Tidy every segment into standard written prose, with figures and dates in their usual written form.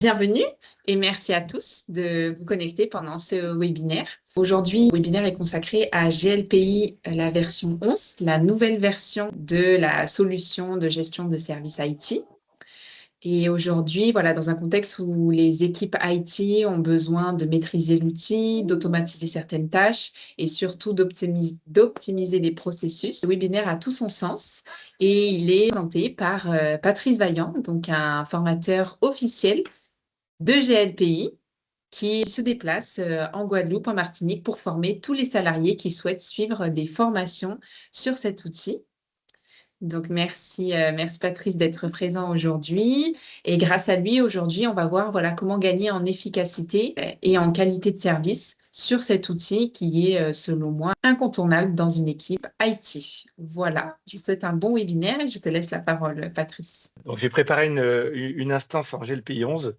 Bienvenue et merci à tous de vous connecter pendant ce webinaire. Aujourd'hui, le webinaire est consacré à GLPI, la version 11, la nouvelle version de la solution de gestion de services IT. Et aujourd'hui, voilà, dans un contexte où les équipes IT ont besoin de maîtriser l'outil, d'automatiser certaines tâches et surtout d'optimiser les processus, le webinaire a tout son sens et il est présenté par Patrice Vaillant, donc un formateur officiel de GLPI qui se déplace en Guadeloupe, en Martinique, pour former tous les salariés qui souhaitent suivre des formations sur cet outil. Donc, merci Patrice d'être présent aujourd'hui. Et grâce à lui, aujourd'hui, on va voir voilà, comment gagner en efficacité et en qualité de service sur cet outil qui est, selon moi, incontournable dans une équipe IT. Voilà, je vous souhaite un bon webinaire et je te laisse la parole, Patrice. Donc, j'ai préparé une instance en GLPI 11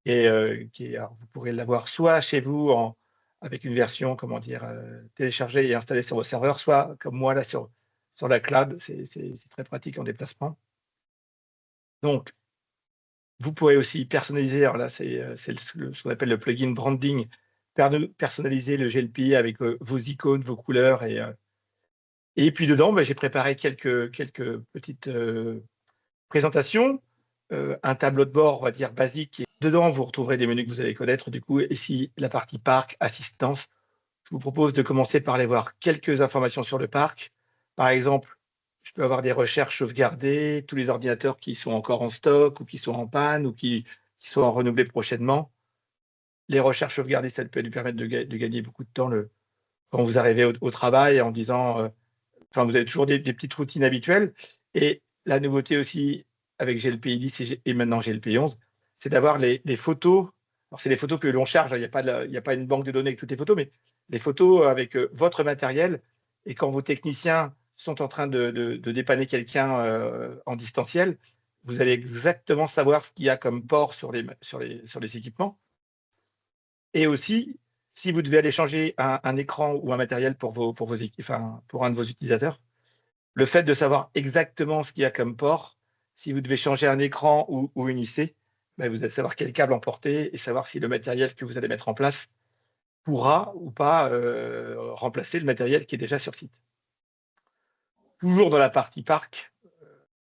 et alors, vous pourrez l'avoir soit chez vous avec une version, téléchargée et installée sur vos serveurs, soit comme moi là sur la cloud. C'est très pratique en déplacement. Donc, vous pourrez aussi personnaliser. Alors là, c'est ce qu'on appelle le plugin branding. Personnaliser le GLPI avec vos icônes, vos couleurs et puis dedans, j'ai préparé quelques petites présentations. Un tableau de bord, on va dire, basique. Et dedans, vous retrouverez des menus que vous allez connaître. Du coup, ici, la partie parc, assistance. Je vous propose de commencer par aller voir quelques informations sur le parc. Par exemple, je peux avoir des recherches sauvegardées, tous les ordinateurs qui sont encore en stock ou qui sont en panne ou qui sont renouvelés prochainement. Les recherches sauvegardées, ça peut nous permettre de gagner beaucoup de temps quand vous arrivez au travail en disant, vous avez toujours des petites routines habituelles. Et la nouveauté aussi avec GLPI 10 et maintenant GLPI 11, c'est d'avoir les photos. Alors, c'est les photos que l'on charge, il n'y a pas une banque de données avec toutes les photos, mais les photos avec votre matériel. Et quand vos techniciens sont en train de dépanner quelqu'un en distanciel, vous allez exactement savoir ce qu'il y a comme port sur les équipements. Et aussi, si vous devez aller changer un écran ou un matériel pour un de vos utilisateurs, le fait de savoir exactement ce qu'il y a comme port, si vous devez changer un écran ou une IC, vous allez savoir quel câble emporter et savoir si le matériel que vous allez mettre en place pourra ou pas remplacer le matériel qui est déjà sur site. Toujours dans la partie parc,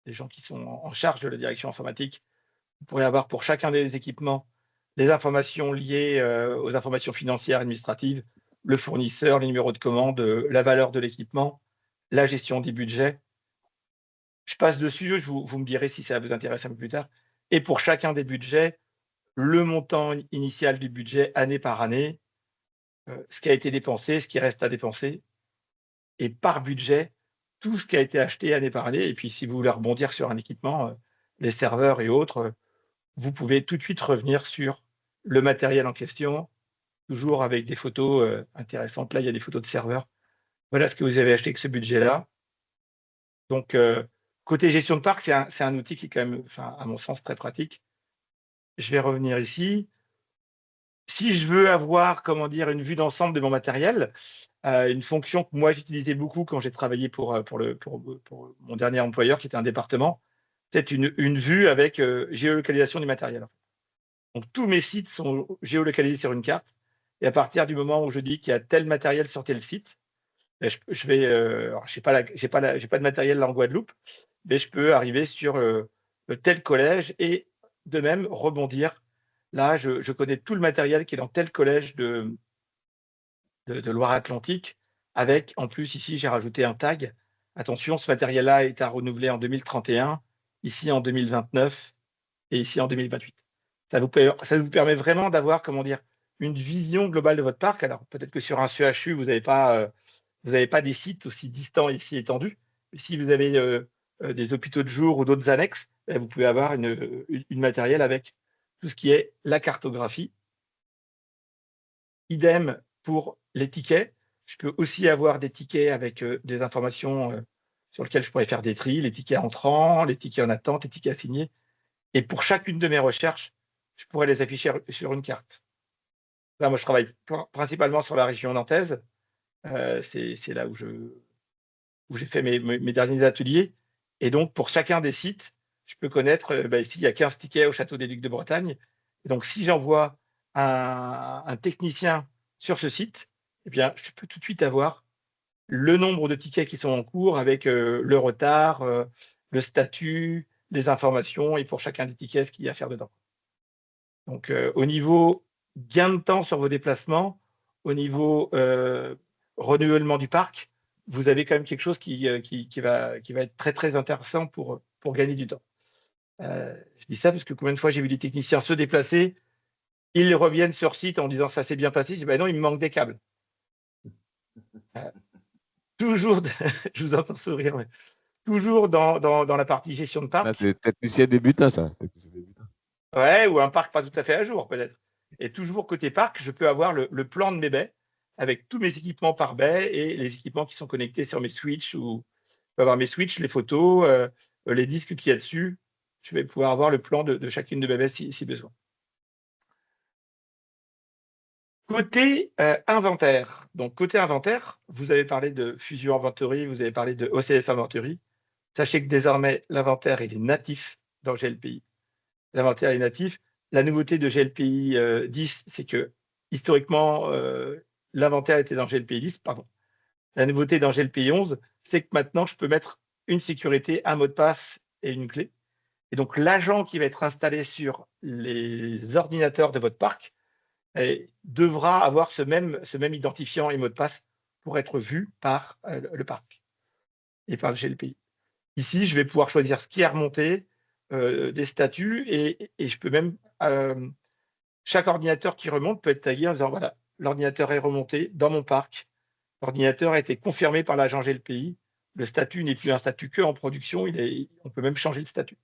les gens qui sont en charge de la direction informatique, vous pourrez avoir pour chacun des équipements des informations liées aux informations financières, administratives, le fournisseur, les numéros de commande, la valeur de l'équipement, la gestion des budgets. Je passe dessus, vous me direz si ça vous intéresse un peu plus tard. Et pour chacun des budgets, le montant initial du budget année par année, ce qui a été dépensé, ce qui reste à dépenser, et par budget, tout ce qui a été acheté année par année. Et puis, si vous voulez rebondir sur un équipement, les serveurs et autres, vous pouvez tout de suite revenir sur le matériel en question, toujours avec des photos intéressantes. Là, il y a des photos de serveurs. Voilà ce que vous avez acheté avec ce budget-là. Donc, côté gestion de parc, c'est un outil qui est quand même, à mon sens, très pratique. Je vais revenir ici. Si je veux avoir, une vue d'ensemble de mon matériel, une fonction que moi j'utilisais beaucoup quand j'ai travaillé pour mon dernier employeur, qui était un département, c'est une vue avec géolocalisation du matériel. Donc, tous mes sites sont géolocalisés sur une carte. Et à partir du moment où je dis qu'il y a tel matériel sur tel site, je vais, alors, j'ai pas de matériel là en Guadeloupe, mais je peux arriver sur tel collège et de même rebondir. Là, je connais tout le matériel qui est dans tel collège de Loire-Atlantique, avec, en plus, ici, j'ai rajouté un tag. Attention, ce matériel-là est à renouveler en 2031, ici en 2029 et ici en 2028. Ça vous permet vraiment d'avoir, une vision globale de votre parc. Alors, peut-être que sur un CHU, vous n'avez pas des sites aussi distants et si étendus. Mais si vous avez des hôpitaux de jour ou d'autres annexes, vous pouvez avoir une matériel avec tout ce qui est la cartographie. Idem pour les tickets. Je peux aussi avoir des tickets avec des informations sur lesquelles je pourrais faire des tris, les tickets entrants, les tickets en attente, les tickets assignés. Et pour chacune de mes recherches, je pourrais les afficher sur une carte. Là, moi, je travaille principalement sur la région nantaise. C'est là où j'ai fait mes derniers ateliers. Et donc, pour chacun des sites, je peux connaître, ici, il y a 15 tickets au Château des Ducs de Bretagne. Et donc, si j'envoie un technicien sur ce site, eh bien, je peux tout de suite avoir le nombre de tickets qui sont en cours avec le retard, le statut, les informations et pour chacun des tickets, ce qu'il y a à faire dedans. Donc, au niveau gain de temps sur vos déplacements, au niveau renouvellement du parc, vous avez quand même quelque chose qui va être très, très intéressant pour gagner du temps. Je dis ça parce que combien de fois j'ai vu des techniciens se déplacer, ils reviennent sur site en disant ça s'est bien passé. Je dis ben non, il me manque des câbles. Toujours, je vous entends sourire, mais toujours dans la partie gestion de Là, parc. c'est technicien débutant, ça. Ouais, ou un parc pas tout à fait à jour, peut-être. Et toujours côté parc, je peux avoir le plan de mes baies avec tous mes équipements par baie et les équipements qui sont connectés sur mes switches. Ou je peux avoir mes switches, les photos, les disques qu'il y a dessus. Je vais pouvoir avoir le plan de chacune de mes baies si besoin. Côté inventaire. Donc, côté inventaire, vous avez parlé de Fusion Inventory, vous avez parlé de OCS Inventory. Sachez que désormais, l'inventaire est natif dans GLPI. L'inventaire est natif. La nouveauté de GLPI 10, c'est que historiquement, l'inventaire était dans GLPI 10, pardon. La nouveauté dans GLPI 11, c'est que maintenant, je peux mettre une sécurité, un mot de passe et une clé. Et donc, l'agent qui va être installé sur les ordinateurs de votre parc devra avoir ce même identifiant et mot de passe pour être vu par le parc et par le GLPI. Ici, je vais pouvoir choisir ce qui est remonté, des statuts, et je peux même, chaque ordinateur qui remonte peut être tagué en disant voilà, l'ordinateur est remonté dans mon parc, l'ordinateur a été confirmé par l'agent GLPI, le statut n'est plus un statut que en production, on peut même changer le statut.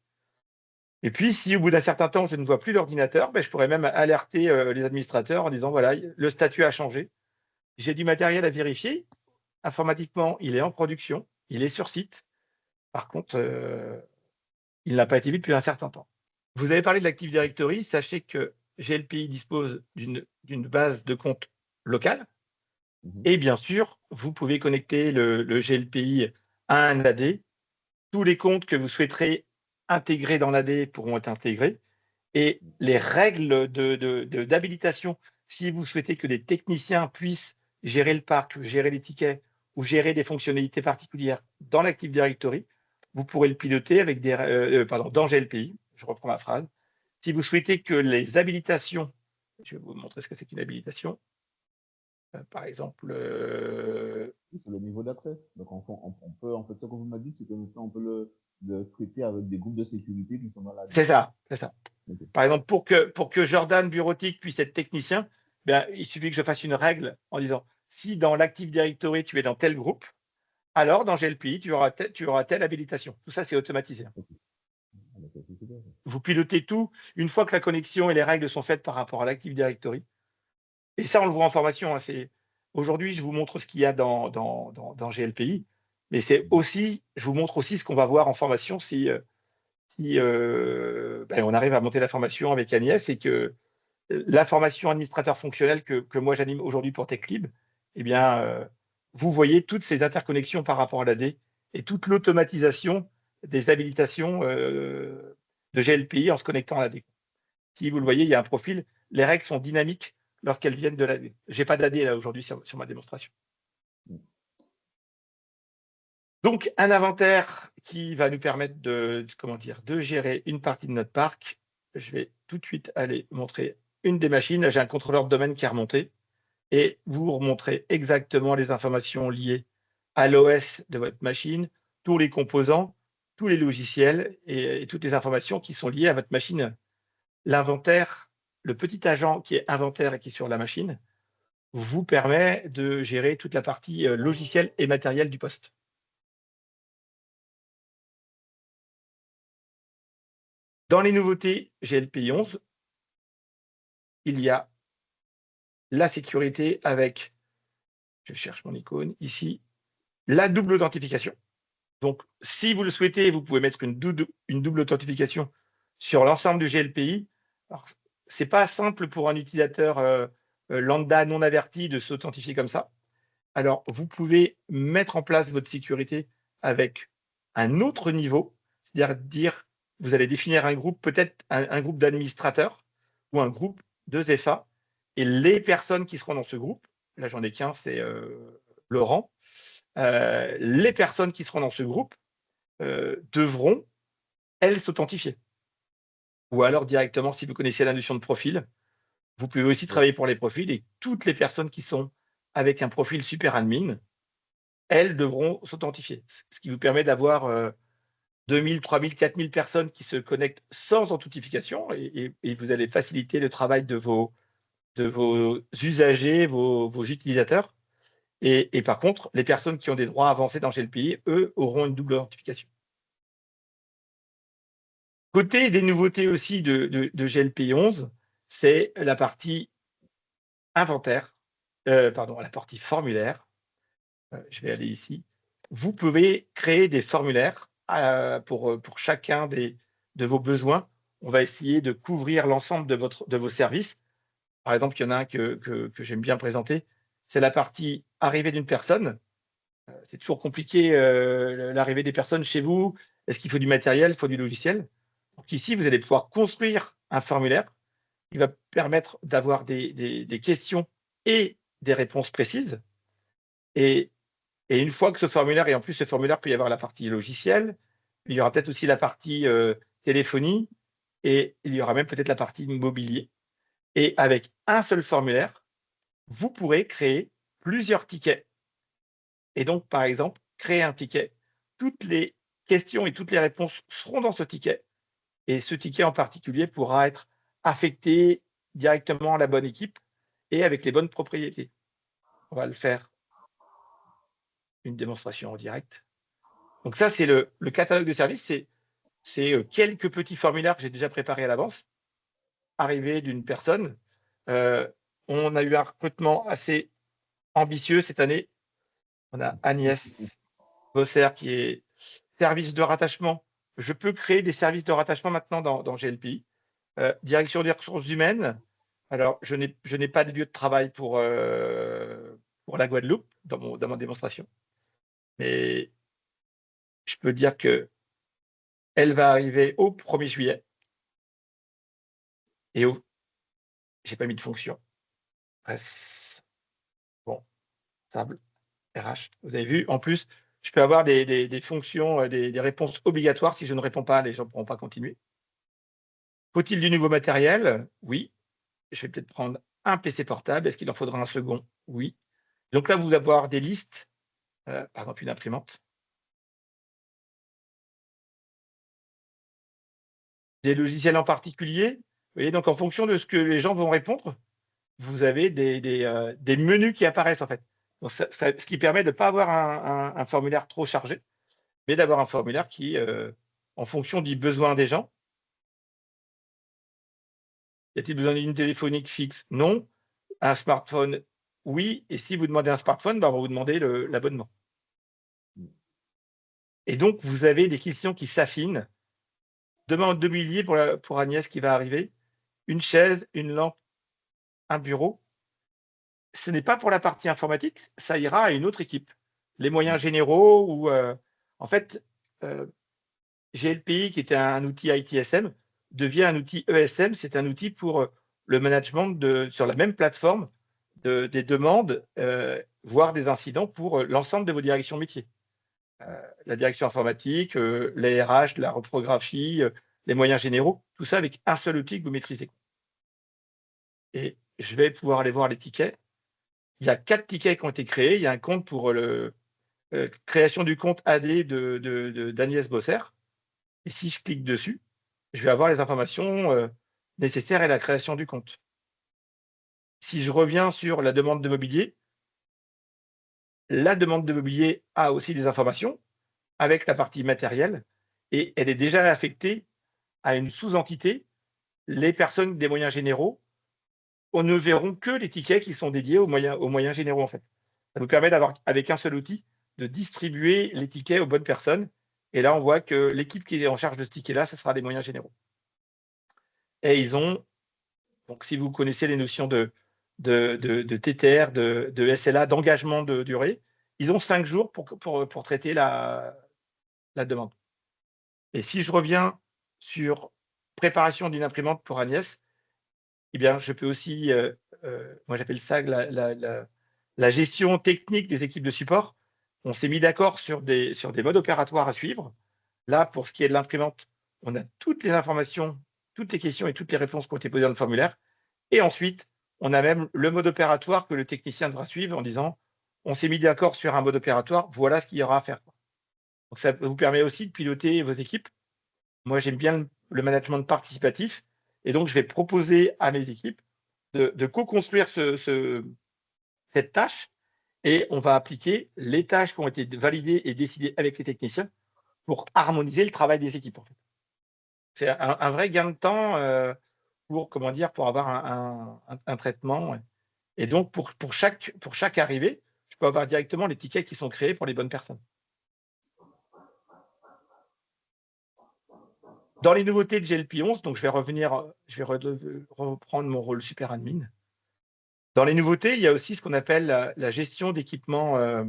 Et puis, si au bout d'un certain temps, je ne vois plus l'ordinateur, je pourrais même alerter les administrateurs en disant voilà, le statut a changé, j'ai du matériel à vérifier, informatiquement, il est en production, il est sur site. Par contre, il n'a pas été vu depuis un certain temps. Vous avez parlé de l'Active Directory. Sachez que GLPI dispose d'une base de compte locale. Et bien sûr, vous pouvez connecter le GLPI à un AD. Tous les comptes que vous souhaiterez intégrer dans l'AD pourront être intégrés. Et les règles d'habilitation, si vous souhaitez que des techniciens puissent gérer le parc, gérer les tickets ou gérer des fonctionnalités particulières dans l'Active Directory, vous pourrez le piloter avec dans GLPI. Je reprends ma phrase. Si vous souhaitez que les habilitations, je vais vous montrer ce que c'est qu'une habilitation. Par exemple, c'est le niveau d'accès. Donc, on peut, en fait, ce que vous m'avez dit, c'est qu'on peut le traiter avec des groupes de sécurité qui sont dans la. C'est ça, c'est ça. Okay. Par exemple, pour que Jordan Bureautique puisse être technicien, il suffit que je fasse une règle en disant si dans l'Active Directory, tu es dans tel groupe, alors dans GLPI, tu auras telle habilitation. Tout ça, c'est automatisé. Okay. Vous pilotez tout une fois que la connexion et les règles sont faites par rapport à l'Active Directory. Et ça, on le voit en formation. Aujourd'hui, je vous montre ce qu'il y a dans GLPI, mais c'est aussi, je vous montre aussi ce qu'on va voir en formation si on arrive à monter la formation avec Agnès, et que la formation administrateur fonctionnel que moi j'anime aujourd'hui pour TechLib, vous voyez toutes ces interconnexions par rapport à l'AD et toute l'automatisation des habilitations de GLPI en se connectant à l'AD. Si vous le voyez, il y a un profil, les règles sont dynamiques lorsqu'elles viennent de l'AD. Je n'ai pas d'AD là aujourd'hui sur ma démonstration. Donc, un inventaire qui va nous permettre de gérer une partie de notre parc. Je vais tout de suite aller montrer une des machines. Là, j'ai un contrôleur de domaine qui a remonté et vous remontrez exactement les informations liées à l'OS de votre machine, tous les composants, tous les logiciels et toutes les informations qui sont liées à votre machine. L'inventaire, le petit agent qui est inventaire et qui est sur la machine, vous permet de gérer toute la partie logicielle et matérielle du poste. Dans les nouveautés GLPI 11, il y a la sécurité avec, je cherche mon icône ici, la double authentification. Donc, si vous le souhaitez, vous pouvez mettre une double authentification sur l'ensemble du GLPI. Alors, ce n'est pas simple pour un utilisateur lambda non averti de s'authentifier comme ça. Alors, vous pouvez mettre en place votre sécurité avec un autre niveau, c'est-à-dire vous allez définir un groupe, peut-être un groupe d'administrateurs, ou un groupe de ZEFA. Et les personnes qui seront dans ce groupe, là j'en ai qu'un, c'est Laurent, les personnes qui seront dans ce groupe devront, elles, s'authentifier. Ou alors directement, si vous connaissez la notion de profil, vous pouvez aussi travailler pour les profils et toutes les personnes qui sont avec un profil super admin, elles devront s'authentifier. Ce qui vous permet d'avoir 2000, 3000, 4000 personnes qui se connectent sans authentification et vous allez faciliter le travail de vos usagers, vos utilisateurs. Et par contre, les personnes qui ont des droits avancés dans GLPI, eux, auront une double authentification. Côté des nouveautés aussi de GLPI 11, c'est la partie inventaire, la partie formulaire. Je vais aller ici. Vous pouvez créer des formulaires pour chacun de vos besoins. On va essayer de couvrir l'ensemble de vos services. Par exemple, il y en a un que j'aime bien présenter. C'est la partie arrivée d'une personne. C'est toujours compliqué l'arrivée des personnes chez vous. Est-ce qu'il faut du matériel, il faut du logiciel? Donc ici, vous allez pouvoir construire un formulaire qui va permettre d'avoir des questions et des réponses précises. Et une fois que ce formulaire, et en plus ce formulaire peut y avoir la partie logicielle, il y aura peut-être aussi la partie téléphonie, et il y aura même peut-être la partie immobilier. Et avec un seul formulaire, vous pourrez créer plusieurs tickets. Et donc, par exemple, créer un ticket. Toutes les questions et toutes les réponses seront dans ce ticket. Et ce ticket en particulier pourra être affecté directement à la bonne équipe et avec les bonnes propriétés. On va le faire une démonstration en direct. Donc ça, c'est le catalogue de services. C'est quelques petits formulaires que j'ai déjà préparés à l'avance, arrivés d'une personne. On a eu un recrutement assez ambitieux cette année. On a Agnès Bosser qui est service de rattachement. Je peux créer des services de rattachement maintenant dans GLPI. Direction des ressources humaines. Alors, je n'ai pas de lieu de travail pour la Guadeloupe dans ma démonstration. Mais je peux dire qu'elle va arriver au 1er juillet. Et j'ai pas mis de fonction. Bon, table, RH. Vous avez vu, en plus, je peux avoir des fonctions, des réponses obligatoires. Si je ne réponds pas, les gens ne pourront pas continuer. Faut-il du nouveau matériel? Oui. Je vais peut-être prendre un PC portable. Est-ce qu'il en faudra un second? Oui. Donc là, vous allez avoir des listes, par exemple une imprimante. Des logiciels en particulier. Vous voyez, donc en fonction de ce que les gens vont répondre, vous avez des menus qui apparaissent en fait. Donc, ce qui permet de ne pas avoir un formulaire trop chargé, mais d'avoir un formulaire qui, en fonction du besoin des gens, y a-t-il besoin d'une téléphonique fixe? Non. Un smartphone? Oui. Et si vous demandez un smartphone, on va vous demander l'abonnement. Et donc, vous avez des questions qui s'affinent. Demande de mobilier pour Agnès qui va arriver. Une chaise, une lampe, un bureau. Ce n'est pas pour la partie informatique, ça ira à une autre équipe. Les moyens généraux ou en fait, GLPI, qui était un outil ITSM, devient un outil ESM. C'est un outil pour le management sur la même plateforme des demandes, voire des incidents pour l'ensemble de vos directions métiers. La direction informatique, les RH, la reprographie, les moyens généraux, tout ça avec un seul outil que vous maîtrisez. Et je vais pouvoir aller voir les tickets. Il y a 4 tickets qui ont été créés. Il y a un compte pour création du compte AD d'Agnès Bosser. Et si je clique dessus, je vais avoir les informations nécessaires à la création du compte. Si je reviens sur la demande de mobilier, la demande de mobilier a aussi des informations avec la partie matérielle et elle est déjà affectée à une sous-entité. Les personnes des moyens généraux, on ne verront que les tickets qui sont dédiés aux moyens généraux en fait. Ça nous permet d'avoir, avec un seul outil, de distribuer les tickets aux bonnes personnes. Et là, on voit que l'équipe qui est en charge de ce ticket-là, ce sera des moyens généraux. Et ils ont, donc si vous connaissez les notions de TTR, de SLA, d'engagement de durée, ils ont 5 jours pour traiter la demande. Et si je reviens sur préparation d'une imprimante pour Agnès, eh bien, je peux aussi, moi j'appelle ça la gestion technique des équipes de support. On s'est mis d'accord sur des modes opératoires à suivre. Là, pour ce qui est de l'imprimante, on a toutes les informations, toutes les questions et toutes les réponses qui ont été posées dans le formulaire. Et ensuite, on a même le mode opératoire que le technicien devra suivre en disant on s'est mis d'accord sur un mode opératoire, voilà ce qu'il y aura à faire. Donc ça vous permet aussi de piloter vos équipes. Moi, j'aime bien le management participatif et donc je vais proposer à mes équipes de co-construire cette tâche et on va appliquer les tâches qui ont été validées et décidées avec les techniciens pour harmoniser le travail des équipes. En fait. C'est un vrai gain de temps pour avoir un traitement. Et donc, pour chaque arrivée, je peux avoir directement les tickets qui sont créés pour les bonnes personnes. Dans les nouveautés de GLP 11, donc je vais reprendre mon rôle super admin. Dans les nouveautés, il y a aussi ce qu'on appelle la gestion d'équipements,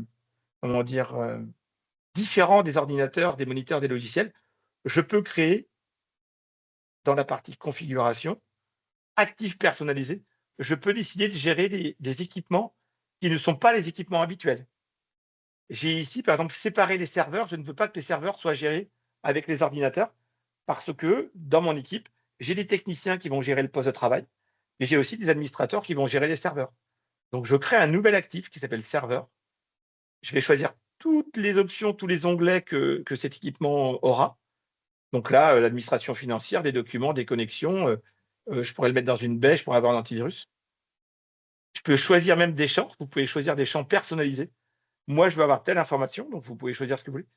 différents des ordinateurs, des moniteurs, des logiciels. Je peux créer, dans la partie configuration, actifs personnalisés, je peux décider de gérer des équipements qui ne sont pas les équipements habituels. J'ai ici, par exemple, séparé les serveurs. Je ne veux pas que les serveurs soient gérés avec les ordinateurs parce que dans mon équipe, j'ai des techniciens qui vont gérer le poste de travail, mais j'ai aussi des administrateurs qui vont gérer les serveurs. Donc, je crée un nouvel actif qui s'appelle serveur. Je vais choisir toutes les options, tous les onglets que cet équipement aura. Donc là, l'administration financière, des documents, des connexions, je pourrais le mettre dans une baie, je pourrais avoir un antivirus. Je peux choisir même des champs. Vous pouvez choisir des champs personnalisés. Moi, je veux avoir telle information, donc vous pouvez choisir ce que vous voulez.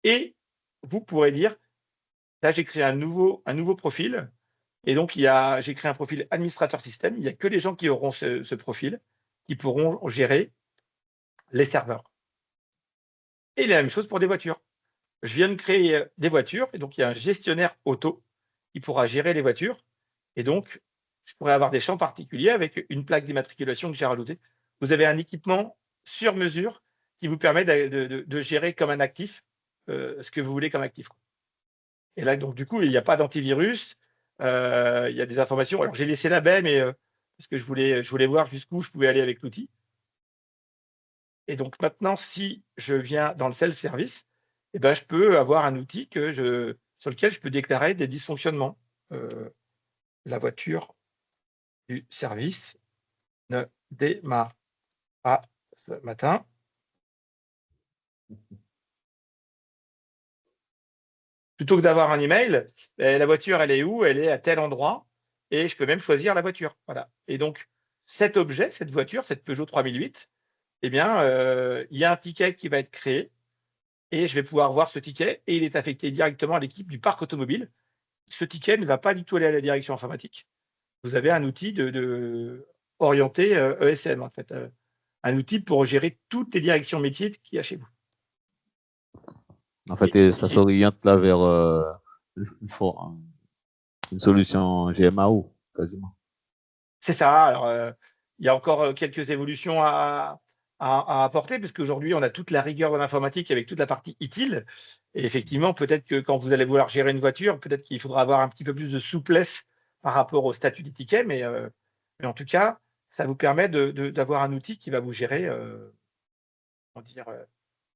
Et vous pourrez dire, là, j'ai créé un nouveau profil. Et donc, j'ai créé un profil administrateur système. Il n'y a que les gens qui auront ce profil qui pourront gérer les serveurs. Et la même chose pour des voitures. Je viens de créer des voitures, et donc il y a un gestionnaire auto qui pourra gérer les voitures. Et donc, je pourrais avoir des champs particuliers avec une plaque d'immatriculation que j'ai rajoutée. Vous avez un équipement sur mesure qui vous permet de gérer comme un actif ce que vous voulez comme actif. Et là, donc, du coup, il n'y a pas d'antivirus. Il y a des informations. Alors, j'ai laissé la baie, mais parce que je voulais voir jusqu'où je pouvais aller avec l'outil. Et donc, maintenant, si je viens dans le self-service, eh ben, je peux avoir un outil sur lequel je peux déclarer des dysfonctionnements. La voiture du service ne démarre pas ce matin. Plutôt que d'avoir un email, la voiture, elle est où? Elle est à tel endroit. Et je peux même choisir la voiture. Voilà. Et donc, cet objet, cette voiture, cette Peugeot 3008, eh bien, il y a un ticket qui va être créé. Et je vais pouvoir voir ce ticket et il est affecté directement à l'équipe du parc automobile. Ce ticket ne va pas du tout aller à la direction informatique. Vous avez un outil orienté ESM, en fait, un outil pour gérer toutes les directions métiers qu'il y a chez vous. En fait, ça s'oriente là vers une solution GMAO, quasiment. C'est ça. Alors, il y a encore quelques évolutions à apporter, parce qu'aujourd'hui, on a toute la rigueur de l'informatique avec toute la partie ITIL. Et effectivement, peut-être que quand vous allez vouloir gérer une voiture, peut-être qu'il faudra avoir un petit peu plus de souplesse par rapport au statut des tickets. Mais en tout cas, ça vous permet d'avoir un outil qui va vous gérer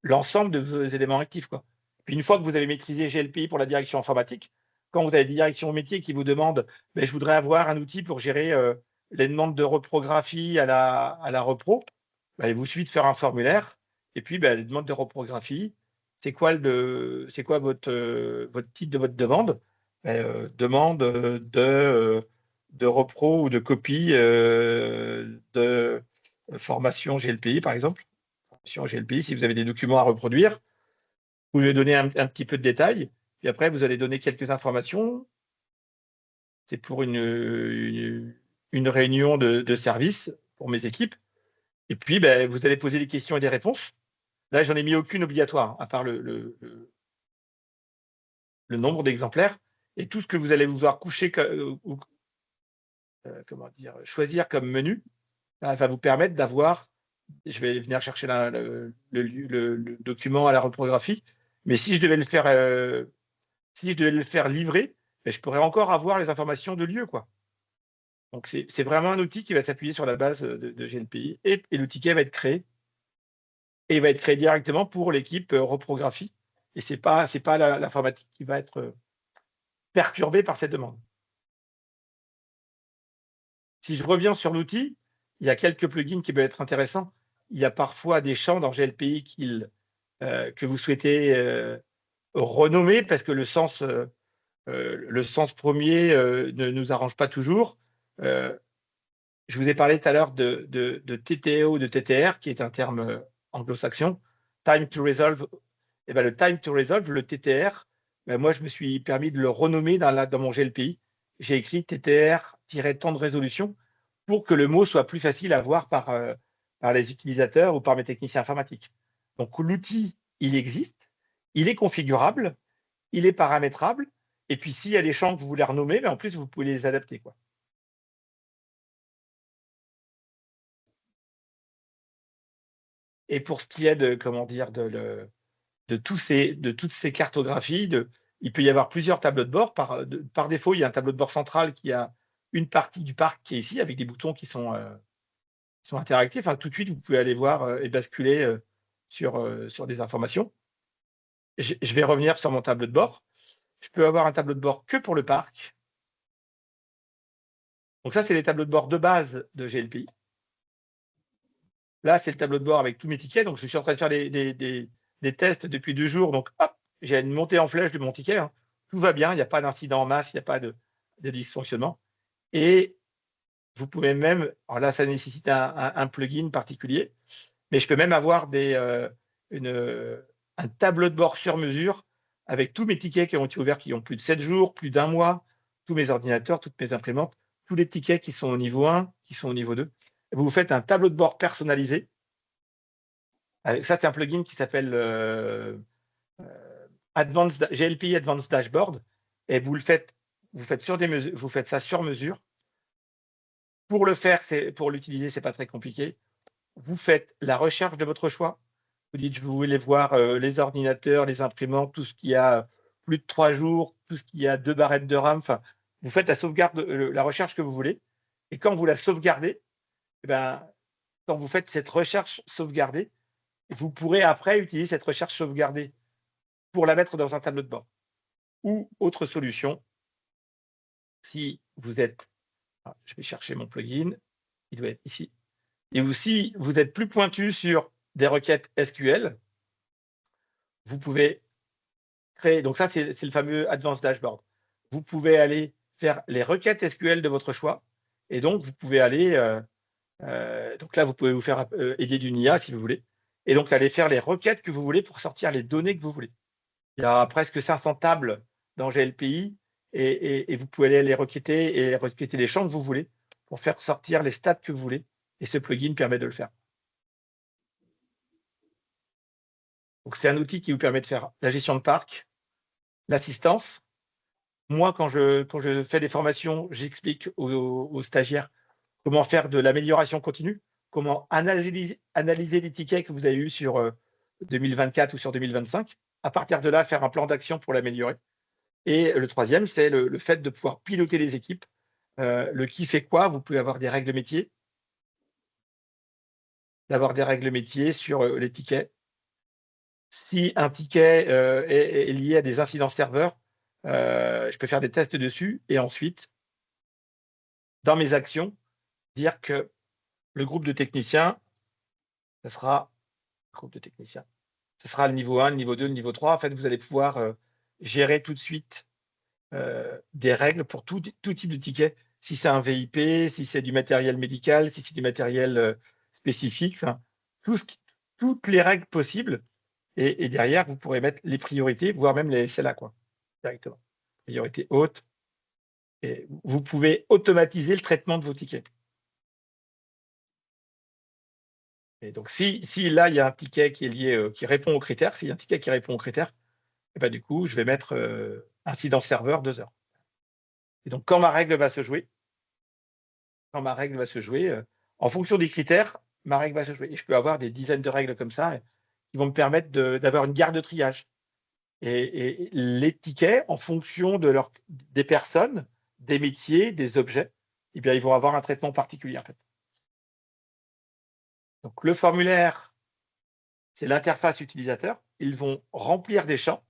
l'ensemble de vos éléments actifs, quoi. Puis une fois que vous avez maîtrisé GLPI pour la direction informatique, quand vous avez des directions métiers qui vous demandent je voudrais avoir un outil pour gérer les demandes de reprographie à la repro, il vous suffit de faire un formulaire et puis les demandes de reprographie, c'est quoi votre type de votre demande? Demande de repro ou de copie de formation GLPI, par exemple. Formation GLPI, si vous avez des documents à reproduire, vous pouvez donner un petit peu de détails, puis après, vous allez donner quelques informations. C'est pour une réunion de service pour mes équipes. Et puis, vous allez poser des questions et des réponses. Là, j'en ai mis aucune obligatoire, à part le nombre d'exemplaires. Et tout ce que vous allez vouloir choisir comme menu, va vous permettre d'avoir. Je vais venir chercher le document à la reprographie. Mais si je devais le faire livrer, je pourrais encore avoir les informations de lieu, quoi. Donc, c'est vraiment un outil qui va s'appuyer sur la base de GLPI et le ticket va être créé. Et il va être créé directement pour l'équipe reprographie. Et c'est pas l'informatique qui va être perturbée par cette demande. Si je reviens sur l'outil, il y a quelques plugins qui peuvent être intéressants. Il y a parfois des champs dans GLPI que vous souhaitez renommer parce que le sens premier ne nous arrange pas toujours. Je vous ai parlé tout à l'heure de TTO ou de TTR, qui est un terme anglo-saxon. Time to resolve. Et le time to resolve, le TTR, moi, je me suis permis de le renommer dans mon GLPI. J'ai écrit TTR-temps de résolution pour que le mot soit plus facile à voir par les utilisateurs ou par mes techniciens informatiques. Donc, l'outil, il existe, il est configurable, il est paramétrable, et puis s'il y a des champs que vous voulez renommer, en plus, vous pouvez les adapter, quoi. Et pour ce qui est de, comment dire, de toutes ces cartographies, il peut y avoir plusieurs tableaux de bord. Par défaut, il y a un tableau de bord central qui a une partie du parc qui est ici, avec des boutons qui sont interactifs. Tout de suite, vous pouvez aller voir et basculer sur des informations. Je vais revenir sur mon tableau de bord. Je peux avoir un tableau de bord que pour le parc. Donc ça, c'est les tableaux de bord de base de GLPI. Là, c'est le tableau de bord avec tous mes tickets. Donc, je suis en train de faire des tests depuis 2 jours. Donc, hop, j'ai une montée en flèche de mon ticket. Hein. Tout va bien. Il n'y a pas d'incident en masse. Il n'y a pas de dysfonctionnement. Et vous pouvez même, alors là, ça nécessite un plugin particulier, mais je peux même avoir un tableau de bord sur mesure avec tous mes tickets qui ont été ouverts, qui ont plus de 7 jours, plus d'1 mois, tous mes ordinateurs, toutes mes imprimantes, tous les tickets qui sont au niveau 1, qui sont au niveau 2. Vous faites un tableau de bord personnalisé. Ça, c'est un plugin qui s'appelle GLPI Advanced Dashboard. Et vous faites ça sur mesure. Pour le faire, pour l'utiliser, c'est pas très compliqué. Vous faites la recherche de votre choix. Vous dites, je voulais voir les ordinateurs, les imprimantes, tout ce qui a plus de 3 jours, tout ce qui a 2 barrettes de RAM. Enfin, vous faites la sauvegarde, la recherche que vous voulez. Et quand vous la sauvegardez, quand vous faites cette recherche sauvegardée, vous pourrez après utiliser cette recherche sauvegardée pour la mettre dans un tableau de bord. Ou autre solution, si vous êtes, je vais chercher mon plugin, il doit être ici. Et si vous êtes plus pointu sur des requêtes SQL, vous pouvez créer, donc ça c'est le fameux Advanced Dashboard. Vous pouvez aller faire les requêtes SQL de votre choix, et donc vous pouvez aller, donc là vous pouvez vous faire aider d'une IA si vous voulez, et donc aller faire les requêtes que vous voulez pour sortir les données que vous voulez. Il y a presque 500 tables dans GLPI, et vous pouvez aller les requêter et requêter les champs que vous voulez pour faire sortir les stats que vous voulez, et ce plugin permet de le faire. Donc, c'est un outil qui vous permet de faire la gestion de parc, l'assistance. Moi, quand je fais des formations, j'explique aux stagiaires comment faire de l'amélioration continue, comment analyser les tickets que vous avez eus sur 2024 ou sur 2025. À partir de là, faire un plan d'action pour l'améliorer. Et le troisième, c'est le fait de pouvoir piloter les équipes. Le qui fait quoi, vous pouvez avoir des règles métiers, sur les tickets. Si un ticket est lié à des incidents serveurs, je peux faire des tests dessus et ensuite, dans mes actions, dire que le groupe de techniciens, ça sera le niveau 1, le niveau 2, le niveau 3. En fait, vous allez pouvoir gérer tout de suite des règles pour tout type de ticket. Si c'est un VIP, si c'est du matériel médical, si c'est du matériel spécifique, toutes les règles possibles. Et derrière, vous pourrez mettre les priorités, voire même les SLA, directement. Priorité haute. Et vous pouvez automatiser le traitement de vos tickets. Et donc, si là, il y a un ticket qui est lié, qui répond aux critères, s'il y a un ticket qui répond aux critères, et du coup, je vais mettre incident serveur 2 heures. Et donc, quand ma règle va se jouer, en fonction des critères, ma règle va se jouer. Et je peux avoir des dizaines de règles comme ça qui vont me permettre d'avoir une garde de triage. Et les tickets, en fonction des personnes, des métiers, des objets, eh bien, ils vont avoir un traitement particulier, en fait. Donc, le formulaire, c'est l'interface utilisateur. Ils vont remplir des champs.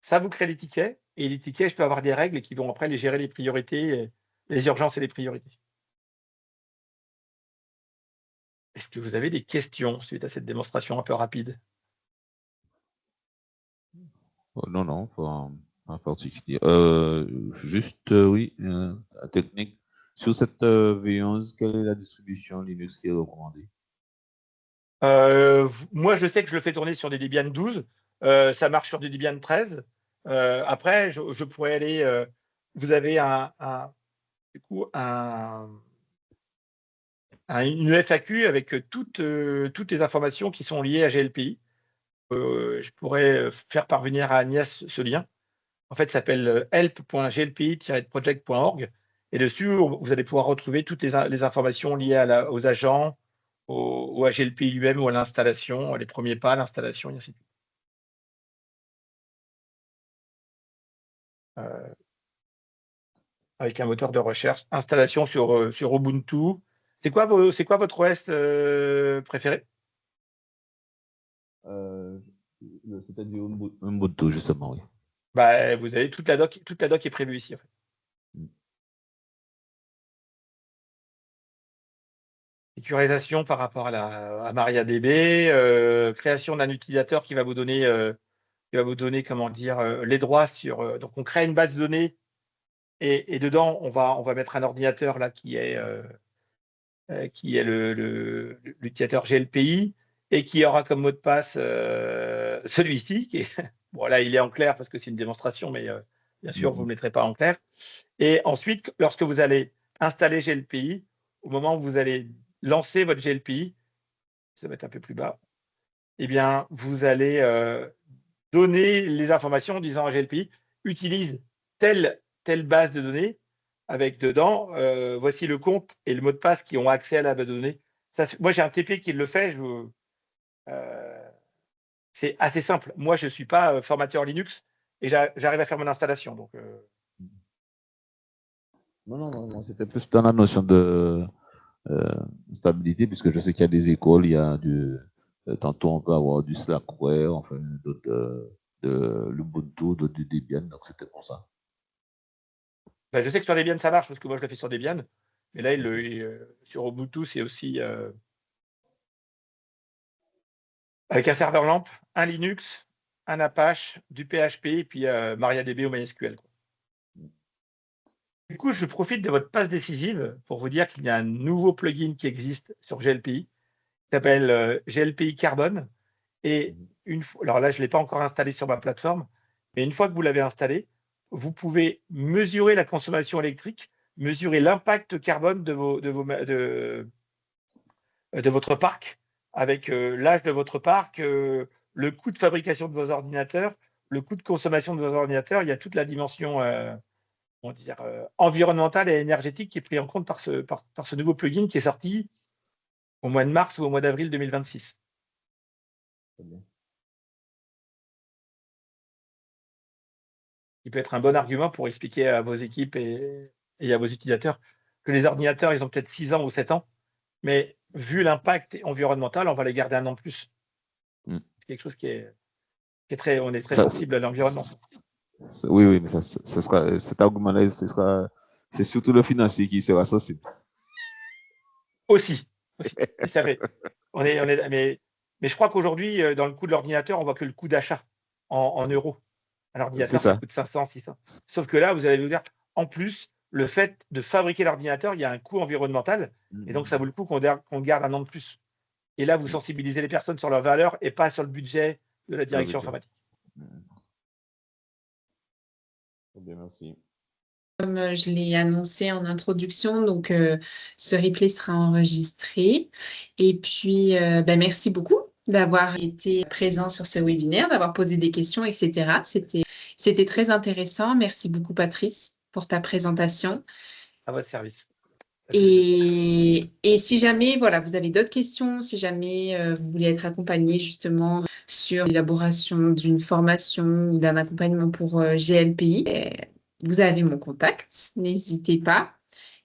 Ça vous crée des tickets. Et les tickets, je peux avoir des règles qui vont après les gérer les priorités, les urgences et les priorités. Est-ce que vous avez des questions suite à cette démonstration un peu rapide? Non, pas particulier. Juste, oui, la technique. Sur cette V11, quelle est la distribution Linux qui est recommandée? Moi, je sais que je le fais tourner sur des Debian 12. Ça marche sur des Debian 13. Après, je pourrais aller. Vous avez du coup, une FAQ avec toutes les informations qui sont liées à GLPI. Je pourrais faire parvenir à Agnès ce lien. En fait, ça s'appelle help.glpi-project.org. Et dessus, vous allez pouvoir retrouver toutes les informations liées aux agents, à GLPI lui-même ou à l'installation, les premiers pas, l'installation, et ainsi de suite. Avec un moteur de recherche, installation sur Ubuntu. C'est quoi votre OS préféré? C'était du Ubuntu, justement, oui. Bah, vous avez toute la doc est prévue ici, en fait. Sécurisation par rapport à MariaDB, création d'un utilisateur qui va vous donner, comment dire, les droits sur. Donc, on crée une base de données et dedans, on va mettre un ordinateur là qui est l'utilisateur GLPI et qui aura comme mot de passe celui-ci. Bon, là, il est en clair parce que c'est une démonstration, mais bien sûr, vous ne le mettrez pas en clair. Et ensuite, lorsque vous allez installer GLPI, au moment où vous allez lancer votre GLPI, ça va être un peu plus bas, eh bien, vous allez donner les informations en disant à GLPI, utilise telle base de données avec dedans, voici le compte et le mot de passe qui ont accès à la base de données. Ça, moi, j'ai un TP qui le fait. C'est assez simple. Moi, je ne suis pas formateur Linux et j'arrive à faire mon installation. Donc, Non, c'était plus dans la notion de stabilité, puisque je sais qu'il y a des écoles, il y a tantôt on peut avoir du Slackware, enfin, d'autres de l'Ubuntu, d'autres du Debian, donc c'était pour ça. Ben, je sais que sur Debian, ça marche parce que moi, je le fais sur Debian. Mais là, sur Ubuntu, c'est aussi avec un serveur LAMP, un Linux, un Apache, du PHP et puis MariaDB ou MySQL. Du coup, je profite de votre passe décisive pour vous dire qu'il y a un nouveau plugin qui existe sur GLPI, qui s'appelle GLPI Carbon. Et alors là, je ne l'ai pas encore installé sur ma plateforme, mais une fois que vous l'avez installé, vous pouvez mesurer la consommation électrique, mesurer l'impact carbone de votre parc, avec l'âge de votre parc, le coût de fabrication de vos ordinateurs, le coût de consommation de vos ordinateurs. Il y a toute la dimension environnementale et énergétique qui est prise en compte par ce nouveau plugin qui est sorti au mois de mars ou au mois d'avril 2026. Il peut être un bon argument pour expliquer à vos équipes et à vos utilisateurs que les ordinateurs, ils ont peut-être 6 ans ou 7 ans, mais vu l'impact environnemental, on va les garder un an de plus. C'est quelque chose qui est très, on est très sensible à l'environnement. Oui, mais cet argument-là, c'est surtout le financier qui sera sensible. Aussi. C'est vrai. Mais je crois qu'aujourd'hui, dans le coût de l'ordinateur, on voit que le coût d'achat en euros. Un ordinateur, ça coûte 500, 600. Sauf que là, vous allez vous dire, en plus, le fait de fabriquer l'ordinateur, il y a un coût environnemental. Et donc, ça vaut le coup qu'on garde un an de plus. Et là, vous sensibilisez les personnes sur leur valeur et pas sur le budget de la direction informatique. Bien, merci. Comme je l'ai annoncé en introduction, donc ce replay sera enregistré. Et puis, merci beaucoup d'avoir été présent sur ce webinaire, d'avoir posé des questions, etc. C'était très intéressant. Merci beaucoup, Patrice, pour ta présentation. À votre service. Et si jamais vous avez d'autres questions, si jamais vous voulez être accompagné justement sur l'élaboration d'une formation ou d'un accompagnement pour GLPI, vous avez mon contact, n'hésitez pas.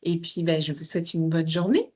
Et puis, je vous souhaite une bonne journée.